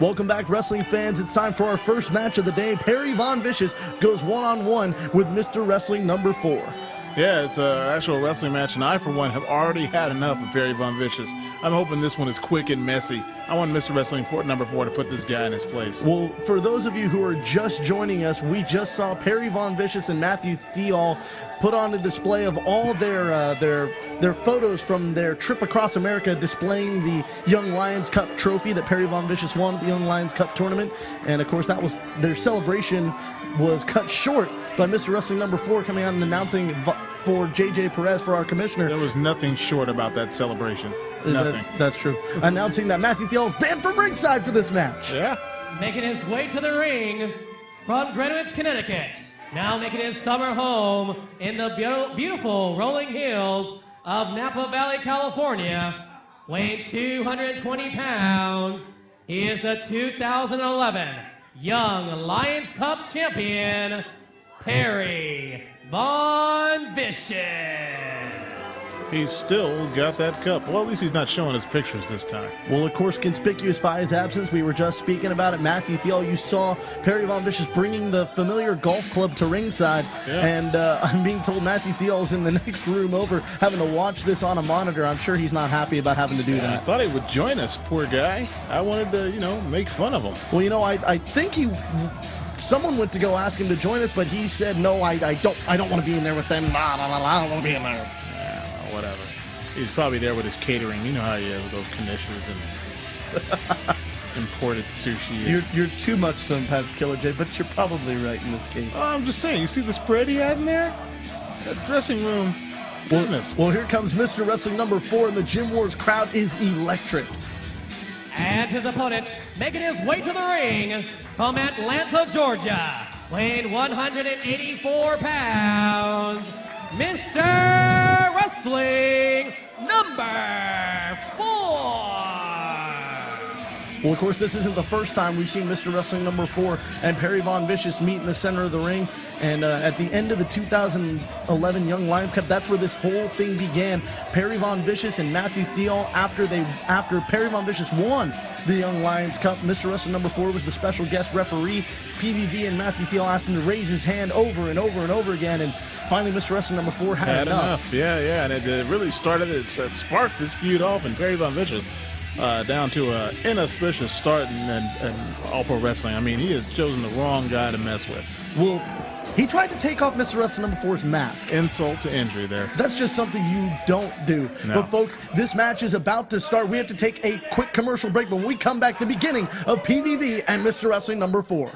Welcome back, wrestling fans. It's time for our first match of the day. Perry Von Vicious goes one-on-one with Mr. Wrestling number 4. Yeah, it's an actual wrestling match, and I, for one, have already had enough of Perry Von Vicious. I'm hoping this one is quick and messy. I want Mr. Wrestling number 4 to put this guy in his place. Well, for those of you who are just joining us, we just saw Perry Von Vicious and Matthew Theall put on a display of all their photos from their trip across America, displaying the Young Lions Cup trophy that Perry Von Vicious won at the Young Lions Cup tournament. And of course, that was their celebration was cut short by Mr. Wrestling number 4 coming out and announcing for JJ Perez, for our commissioner. There was nothing short about that celebration. Nothing. That's true. Announcing that Matthew Theall is banned from ringside for this match. Yeah. Making his way to the ring from Greenwich, Connecticut. Now making his summer home in the beautiful rolling hills of Napa Valley, California. Weighing 220 pounds, he is the 2011 Young Lions Cup champion, Perry Von Vicious. He's still got that cup. Well, at least he's not showing his pictures this time. Well, of course, conspicuous by his absence, we were just speaking about it. Matthew Theall, you saw Perry Von Vicious bringing the familiar golf club to ringside. Yeah. And I'm being told Matthew Theall's in the next room over having to watch this on a monitor. I'm sure he's not happy about having to do that. I thought he would join us, poor guy. I wanted to, make fun of him. Well, I think someone went to go ask him to join us, but he said, no, I don't want to be in there with them. I don't want to be in there. Whatever. He's probably there with his catering. You know how he is with those knishes and imported sushi. You're too much sometimes, Killer J, but you're probably right in this case. Oh, I'm just saying. You see the spread he had in there? That dressing room. Goodness. Well, here comes Mr. Wrestling number 4, and the Gym Wars crowd is electric. And his opponent making his way to the ring from Atlanta, Georgia, weighing 184 pounds, Mr. Wrestling number 4. Well, of course, this isn't the first time we've seen Mr. Wrestling number 4 and Perry Von Vicious meet in the center of the ring. And at the end of the 2011 Young Lions Cup, that's where this whole thing began. Perry Von Vicious and Matthew Theall, after Perry Von Vicious won the Young Lions Cup, Mr. Wrestling number 4 was the special guest referee. PVV and Matthew Theall asked him to raise his hand over and over and over again, and finally Mr. Wrestling number 4 had enough. Yeah, and it really started, it sparked this feud off, and Perry Von Vicious down to an inauspicious start in All Pro Wrestling. I mean, he has chosen the wrong guy to mess with. Well, he tried to take off Mr. Wrestling number 4's mask. Insult to injury there. That's just something you don't do. No. But folks, this match is about to start. We have to take a quick commercial break, but when we come back, the beginning of PVV and Mr. Wrestling number 4.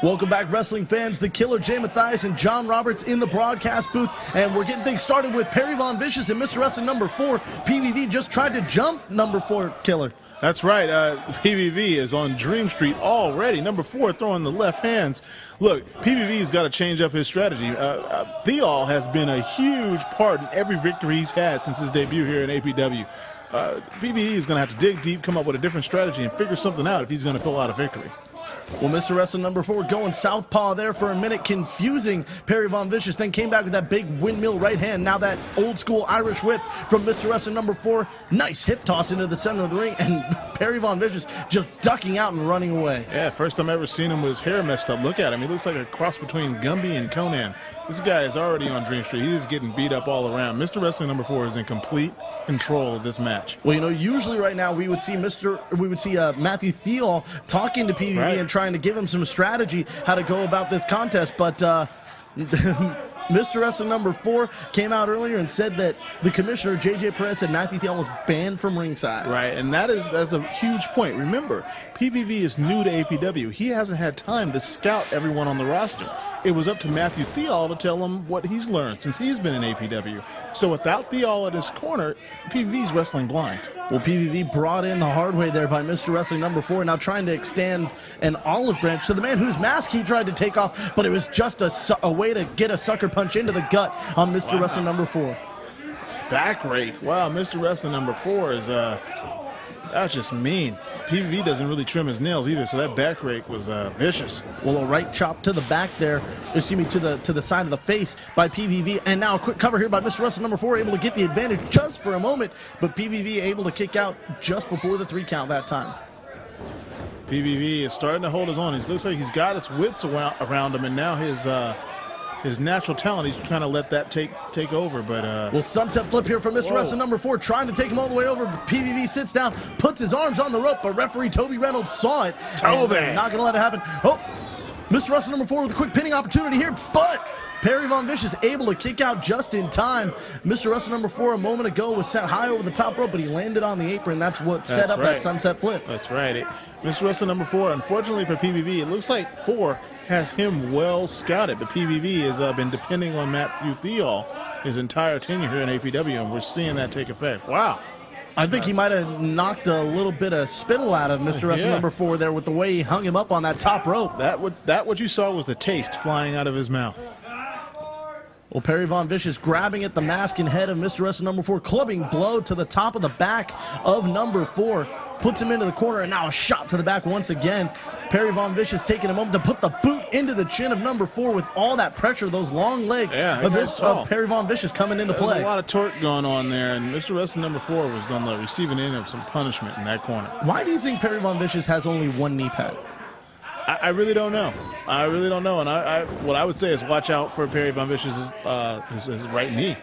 Welcome back, wrestling fans. The Killer J. Mathias and John Roberts in the broadcast booth, and we're getting things started with Perry Von Vicious and Mr. Wrestling number 4. PVV just tried to jump number 4, Killer. That's right. PVV is on Dream Street already. Number 4 throwing the left hands. Look, PVV's got to change up his strategy. Theall has been a huge part in every victory he's had since his debut here in APW. PVV is going to have to dig deep, come up with a different strategy, and figure something out if he's going to pull out a victory. Well, Mr. Wrestling number 4 going southpaw there for a minute, confusing Perry Von Vicious, then came back with that big windmill right hand. Now that old school Irish whip from Mr. Wrestling number 4. Nice hip toss into the center of the ring, and Perry Von Vicious just ducking out and running away. Yeah, first time I ever seen him with his hair messed up. Look at him. He looks like a cross between Gumby and Conan. This guy is already on Dream Street. He is getting beat up all around. Mr. Wrestling number 4 is in complete control of this match. Well, usually right now we would see Matthew Theall talking to PVV and trying to give him some strategy how to go about this contest, but Mr. Wrestling number 4 came out earlier and said that the commissioner, JJ Perez, said Matthew Theall was banned from ringside. Right, and that's a huge point. Remember, PVV is new to APW. He hasn't had time to scout everyone on the roster. It was up to Matthew Theall to tell him what he's learned since he's been in APW. So without Theall at his corner, PVV's wrestling blind. Well, PVV brought in the hard way there by Mr. Wrestling number 4, now trying to extend an olive branch to the man whose mask he tried to take off, but it was just a way to get a sucker punch into the gut on Mr. Wrestling number 4. Back rake. Wow, Mr. Wrestling number 4 is, that's just mean. PVV doesn't really trim his nails either, so that back rake was vicious. Well, a right chop to the back there, excuse me, to the side of the face by PVV, and now a quick cover here by Mr. Wrestler number 4, able to get the advantage just for a moment, but PVV able to kick out just before the 3 count that time. PVV is starting to hold his own. He looks like he's got his wits around him, and now his natural talent, he's trying to let that take over. But well, sunset flip here from Mr. Wrestler number 4, trying to take him all the way over. PVV sits down, puts his arms on the rope, but referee Toby Reynolds saw it. Not going to let it happen. Oh, Mr. Wrestler number 4 with a quick pinning opportunity here, but Perry Von Vicious able to kick out just in time. Mr. Wrestler number 4 a moment ago was set high over the top rope, but he landed on the apron. That's what set up that sunset flip. That's right. Mr. Wrestler number 4, unfortunately for PVV, it looks like 4 has him well scouted, but PVV has been depending on Matthew Theall his entire tenure here in APW, and we're seeing that take effect. Wow. I think he might have knocked a little bit of spittle out of Mr. Wrestler number 4 there with the way he hung him up on that top rope. That what you saw was the taste flying out of his mouth. Well, Perry Von Vicious grabbing at the mask and head of Mr. Wrestler number 4, clubbing blow to the top of the back of number 4. Puts him into the corner, and now a shot to the back once again. Perry Von Vicious taking a moment to put the boot into the chin of number 4 with all that pressure, those long legs of Perry Von Vicious coming into play. There's a lot of torque going on there, and Mr. Wrestler number 4 was on the receiving end of some punishment in that corner. Why do you think Perry Von Vicious has only 1 knee pad? I really don't know. I really don't know. And what I would say is watch out for Perry Von Vicious' his right knee.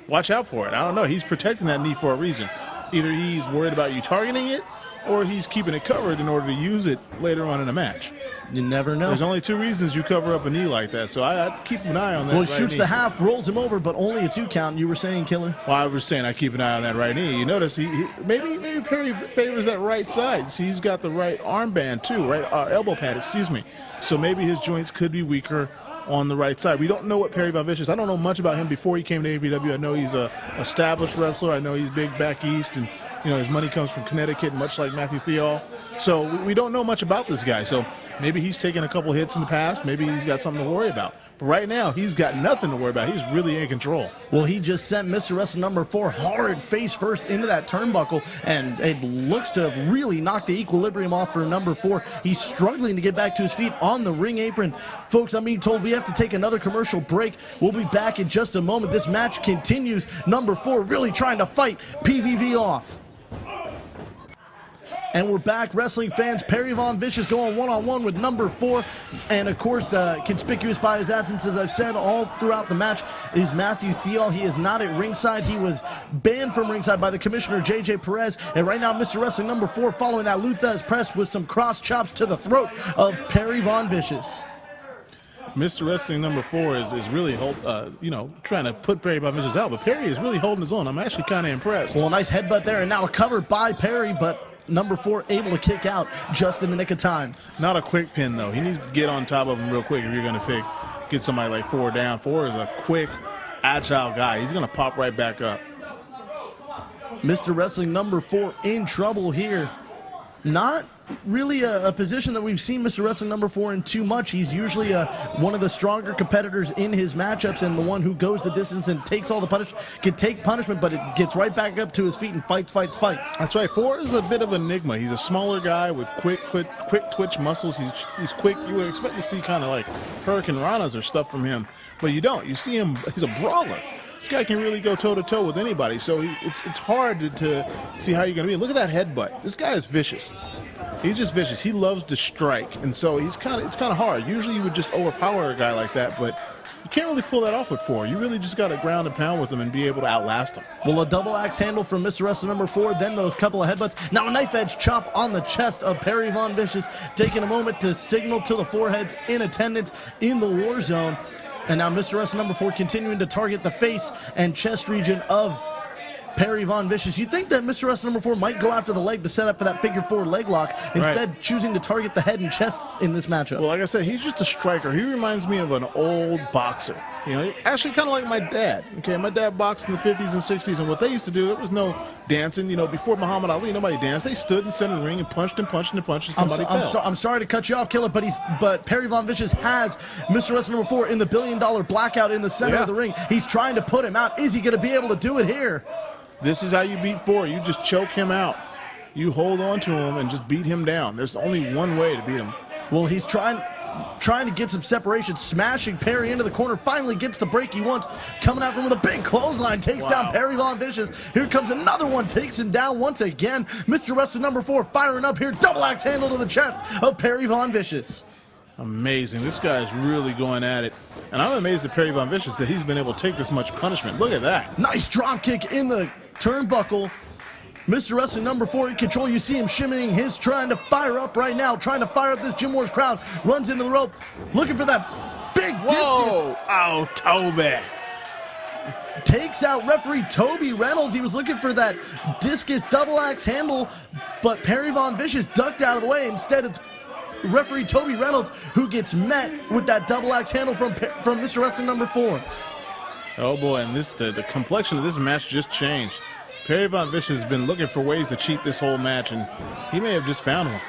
Watch out for it. I don't know. He's protecting that knee for a reason. Either he's worried about you targeting it, or he's keeping it covered in order to use it later on in a match. You never know. There's only 2 reasons you cover up a knee like that, so I keep an eye on that. Well, he shoots the half, rolls him over, but only a 2 count. You were saying, Killer? Well, I was saying I keep an eye on that right knee. You notice maybe Perry favors that right side. See, he's got the right armband too, right elbow pad, excuse me. So maybe his joints could be weaker on the right side. We don't know what Perry Von Vicious. I don't know much about him before he came to APW. I know he's a established wrestler. I know he's big back east, and his money comes from Connecticut, much like Matthew Theall. So we don't know much about this guy. So maybe he's taken a couple hits in the past. Maybe he's got something to worry about. But right now, he's got nothing to worry about. He's really in control. Well, he just sent Mr. Wrestler number 4 hard face first into that turnbuckle, and it looks to have really knocked the equilibrium off for number 4. He's struggling to get back to his feet on the ring apron. Folks, I'm being told we have to take another commercial break. We'll be back in just a moment. This match continues. Number 4 really trying to fight PVV off. And we're back, wrestling fans. Perry Von Vicious going one-on-one with number 4. And, of course, conspicuous by his absence, as I've said all throughout the match, is Matthew Theall. He is not at ringside. He was banned from ringside by the commissioner, J.J. Perez. And right now, Mr. Wrestling number 4 following that Luthez press with some cross chops to the throat of Perry Von Vicious. Mr. Wrestling number 4 is really, trying to put Perry Von Vicious out. But Perry is really holding his own. I'm actually kind of impressed. Well, a nice headbutt there, and now a cover by Perry, but number 4 able to kick out just in the nick of time. Not a quick pin, though. He needs to get on top of him real quick if you're going to get somebody like 4 down. 4 is a quick, agile guy. He's going to pop right back up. Mr. Wrestling number 4 in trouble here. Not really a position that we've seen Mr. Wrestling number 4 in too much. He's usually one of the stronger competitors in his matchups, and the one who goes the distance and takes all the punishment, can take punishment, but it gets right back up to his feet and fights. That's right. 4 is a bit of an enigma. He's a smaller guy with quick twitch muscles. He's quick. You would expect to see kind of like Hurricane Ranas or stuff from him, but you don't. You see him, he's a brawler. This guy can really go toe-to-toe with anybody, so it's hard to see how you're going to be. Look at that headbutt. This guy is vicious. He's just vicious. He loves to strike, and so it's kind of hard. Usually you would just overpower a guy like that, but you can't really pull that off with 4. You really just got to ground and pound with him and be able to outlast him. Well, a double axe handle from Mr. Wrestler number 4, then those couple of headbutts. Now a knife edge chop on the chest of Perry Von Vicious, taking a moment to signal to the foreheads in attendance in the war zone. And now Mr. Wrestler number 4 continuing to target the face and chest region of Perry Von Vicious. You think that Mr. Wrestler number 4 might go after the leg to set up for that figure 4 leg lock, instead choosing to target the head and chest in this matchup. Well, like I said, he's just a striker. He reminds me of an old boxer. Actually kind of like my dad. Okay, my dad boxed in the 50s and 60s, and what they used to do, there was no dancing. Before Muhammad Ali, nobody danced. They stood in the center of the ring and punched and punched and punched, and somebody fell. I'm sorry to cut you off, Killer, but Perry Von Vicious has Mr. Wrestler number 4 in the $1 billion blackout in the center of the ring. He's trying to put him out. Is he going to be able to do it here? This is how you beat 4. You just choke him out. You hold on to him and just beat him down. There's only one way to beat him. Well, he's trying to get some separation, smashing Perry into the corner, finally gets the break he wants, coming after him with a big clothesline, takes down Perry Von Vicious. Here comes another one, takes him down once again. Mr. Wrestling number 4 firing up here, double axe handle to the chest of Perry Von Vicious. Amazing. This guy is really going at it. And I'm amazed at Perry Von Vicious that he's been able to take this much punishment. Look at that. Nice drop kick in the turnbuckle. Mr. Wrestling number 4 in control. You see him shimmying his, trying to fire up right now, trying to fire up this Gym Wars crowd. Runs into the rope, looking for that big discus. Oh, Toby. Takes out referee Toby Reynolds. He was looking for that discus double axe handle, but Perry Von Vicious ducked out of the way. Instead, it's referee Toby Reynolds who gets met with that double axe handle from Mr. Wrestling number 4. Oh boy, and the complexion of this match just changed. Perry Von Vicious has been looking for ways to cheat this whole match, and he may have just found one.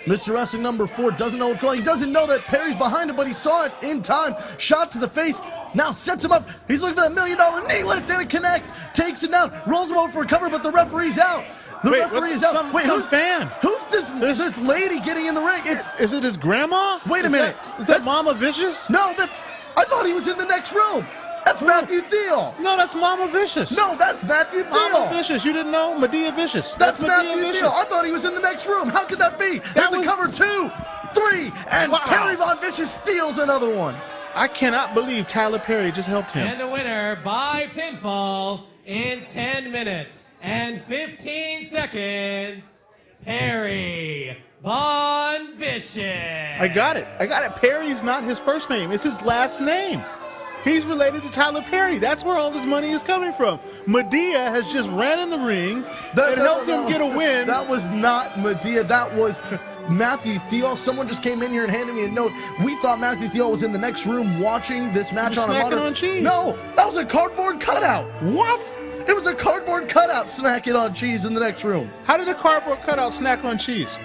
Mr. Wrestling number 4 doesn't know what's going on. He doesn't know that Perry's behind him, but he saw it in time. Shot to the face. Now sets him up. He's looking for that $1 million knee lift, and it connects. Takes him down. Rolls him over for a cover, but the referee's out. The referee is out. Wait, who's fan? Who's this lady getting in the ring? Is it his grandma? Wait a minute. Is that Mama Vicious? No, I thought he was in the next room. That's Matthew Theall. No, that's Mama Vicious. No, that's Matthew Theall. Mama Vicious. You didn't know? Medea Vicious. That's Medea Matthew Vicious. Theall. I thought he was in the next room. How could that be? That's a cover 2, 3, and Perry Von Vicious steals another one. I cannot believe Tyler Perry just helped him. And the winner by pinfall in 10 minutes and 15 seconds, Perry Von Vicious. I got it. Perry's not his first name. It's his last name. He's related to Tyler Perry. That's where all his money is coming from. Medea has just ran in the ring and helped him get a win. That was not Medea. That was Matthew Theall. Someone just came in here and handed me a note. We thought Matthew Theall was in the next room watching this match on a monitor. Snacking on cheese. No, that was a cardboard cutout. What? It was a cardboard cutout snacking on cheese in the next room. How did a cardboard cutout snack on cheese?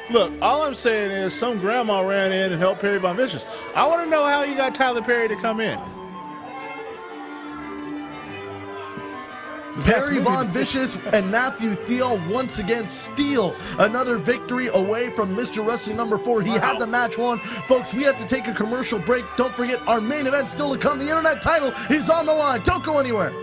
Look, all I'm saying is some grandma ran in and helped Perry Von Vicious. I want to know how you got Tyler Perry to come in. Perry Von Vicious and Matthew Theall once again steal another victory away from Mr. Wrestling number 4. He had the match won. Folks, we have to take a commercial break. Don't forget, our main event still to come. The Internet title is on the line. Don't go anywhere.